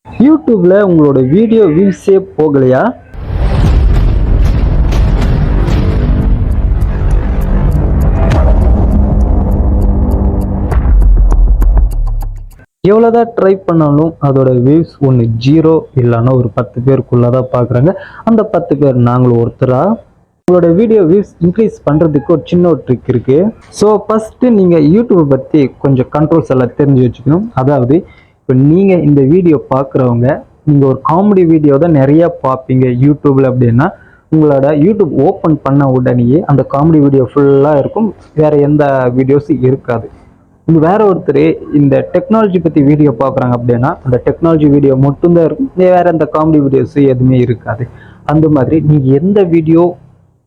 யூடியூப்ல உங்களோட வீடியோ வியூஸே போகலையா? எவ்வளோதான் ட்ரை பண்ணாலும் அதோட வியூஸ் ஒன்று 0 இல்லைன்னா ஒரு 10 பேருக்குள்ளதான் பார்க்குறாங்க. அந்த 10 பேர் நாங்களும் ஒருத்தரா. உங்களோட வீடியோ வியூஸ் இன்க்ரீஸ் பண்ணுறதுக்கு ஒரு சின்ன ஒரு ட்ரிக் இருக்குது. ஸோ ஃபஸ்ட்டு நீங்கள் யூடியூப்பை பற்றி கொஞ்சம் கண்ட்ரோல்ஸ் எல்லாம் தெரிஞ்சு வச்சுக்கணும். அதாவது இப்போ நீங்கள் இந்த வீடியோ பார்க்குறவங்க நீங்கள் ஒரு காமெடி வீடியோ தான் நிறையா பார்ப்பீங்க யூடியூப்பில் அப்படின்னா, உங்களோட யூடியூப் ஓப்பன் பண்ண உடனேயே அந்த காமெடி வீடியோ ஃபுல்லாக இருக்கும், வேறு எந்த வீடியோஸும் இருக்காது. வேற ஒருத்தர் இந்த டெக்னாலஜி பற்றி வீடியோ பார்க்குறாங்க அப்படின்னா அந்த டெக்னாலஜி வீடியோ மட்டும்தான் இருக்கும், வேற எந்த காமெடி வீடியோஸ் எதுவுமே இருக்காது. அந்த மாதிரி நீங்கள் எந்த வீடியோ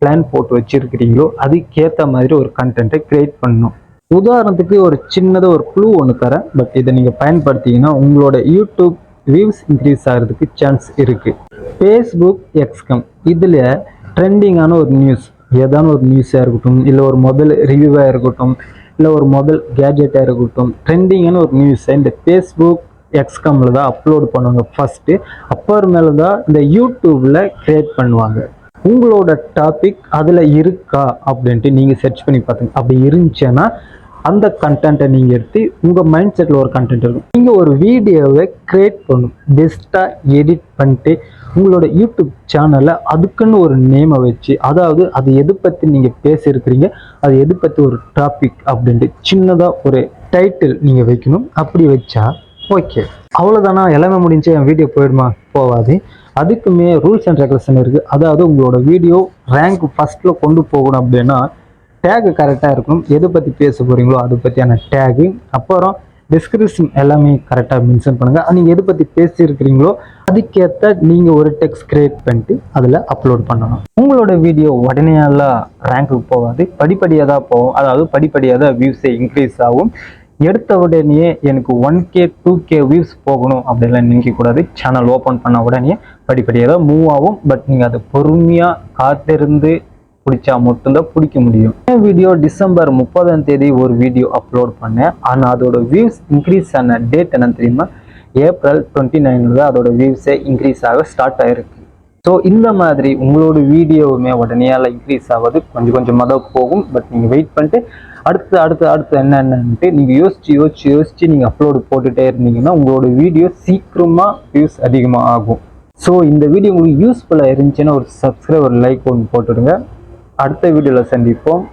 பிளான் போட்டு வச்சிருக்கிறீங்களோ அதுக்கேற்ற மாதிரி ஒரு கண்டென்ட்டை கிரியேட் பண்ணணும். உதாரணத்துக்கு ஒரு சின்னதாக ஒரு க்ளூ ஒன்று தரேன், பட் இதை நீங்கள் பயன்படுத்திங்கன்னா உங்களோட யூடியூப் வியூஸ் இன்க்ரீஸ் ஆகிறதுக்கு சான்ஸ் இருக்குது. ஃபேஸ்புக் எக்ஸ்கம் இதில் ட்ரெண்டிங்கான ஒரு நியூஸ், ஏதான ஒரு நியூஸாக இருக்கட்டும், இல்லை ஒரு மொபைல் ரிவ்யூவாக இருக்கட்டும், இல்லை ஒரு மொபைல் கேஜெட்டாக இருக்கட்டும், ட்ரெண்டிங்கான ஒரு நியூஸை இந்த ஃபேஸ்புக் எக்ஸ்கம்மில் தான் அப்லோட் பண்ணுவாங்க ஃபஸ்ட்டு. அப்புறமேல தான் இந்த யூடியூப்பில் க்ரியேட் பண்ணுவாங்க. உங்களோட டாபிக் அதில் இருக்கா அப்படின்ட்டு நீங்கள் சர்ச் பண்ணி பார்த்துங்க. அப்படி இருந்துச்சுன்னா அந்த கண்டென்ட்டை நீங்கள் எடுத்து உங்கள் மைண்ட் செட்டில் ஒரு கண்டென்ட் இருக்கும், நீங்கள் ஒரு வீடியோவை க்ரியேட் பண்ணணும். பெஸ்ட்டாக எடிட் பண்ணிட்டு உங்களோட யூடியூப் சேனலில் அதுக்குன்னு ஒரு நேமை வச்சு, அதாவது அது எது பற்றி நீங்கள் பேசியிருக்கிறீங்க, அது எது பற்றி ஒரு டாபிக் அப்படின்ட்டு சின்னதாக ஒரு டைட்டில் நீங்கள் வைக்கணும். அப்படி வச்சா ஓகே, அவ்வளோதானா, எல்லாமே முடிஞ்சு என் வீடியோ போயிடுமா? போகாது. அதுக்குமே ரூல்ஸ் அண்ட் ரெகுலேஷன் இருக்குது. அதாவது உங்களோட வீடியோ ரேங்க் ஃபஸ்ட்டில் கொண்டு போகணும் அப்படின்னா டேகு கரெக்டாக இருக்கணும். எதை பற்றி பேச போகிறீங்களோ அதை பற்றியான டேகு, அப்புறம் டிஸ்கிரிப்ஷன் எல்லாமே கரெக்டாக மென்ஷன் பண்ணுங்கள். நீங்கள் எதை பற்றி பேசியிருக்கிறீங்களோ அதுக்கேற்ற நீங்கள் ஒரு டெக்ஸ்ட் கிரியேட் பண்ணிட்டு அதில் அப்லோட் பண்ணணும். உங்களோட வீடியோ உடனே எல்லாம் ரேங்க்குக்கு போகாது, படிப்படியாக தான் போகும். அதாவது படிப்படியாக தான் வியூஸே இன்க்ரீஸ் ஆகும். எடுத்த உடனே எனக்கு 1K 2K வியூஸ் போகணும் அப்படின்லாம் நினைக்கக்கூடாது. சேனல் ஓப்பன் பண்ண உடனே படிப்படியாக தான் மூவ் ஆகும். பட் நீங்கள் அதை பொறுமையாக காத்திருந்து பிடிச்சா மட்டும்தான் பிடிக்க முடியும். வீடியோ டிசம்பர் 30 ஒரு வீடியோ அப்லோட் பண்ணேன். ஆனால் அதோட வியூஸ் இன்க்ரீஸ் ஆன டேட் என்னன்னு தெரியுமா? ஏப்ரல் 29 தான் அதோட வியூஸே இன்க்ரீஸ் ஆக ஸ்டார்ட் ஆயிருக்கு. ஸோ இந்த மாதிரி உங்களோட வீடியோவுமே உடனே இன்க்ரீஸ் ஆகுது, கொஞ்சம் கொஞ்சமாக தான் போகும். பட் நீங்கள் வெயிட் பண்ணிட்டு அடுத்து என்னென்னட்டு நீங்கள் யோசிச்சு நீங்கள் அப்லோடு போட்டுகிட்டே இருந்தீங்கன்னா உங்களோட வீடியோ சீக்கிரமாக வியூஸ் அதிகமாக ஆகும். ஸோ இந்த வீடியோ உங்களுக்கு யூஸ்ஃபுல்லாக இருந்துச்சுன்னா ஒரு சப்ஸ்கிரைப், ஒரு லைக் ஒன்று போட்டுடுங்க. அடுத்த வீடியோவில் சந்திப்போம்.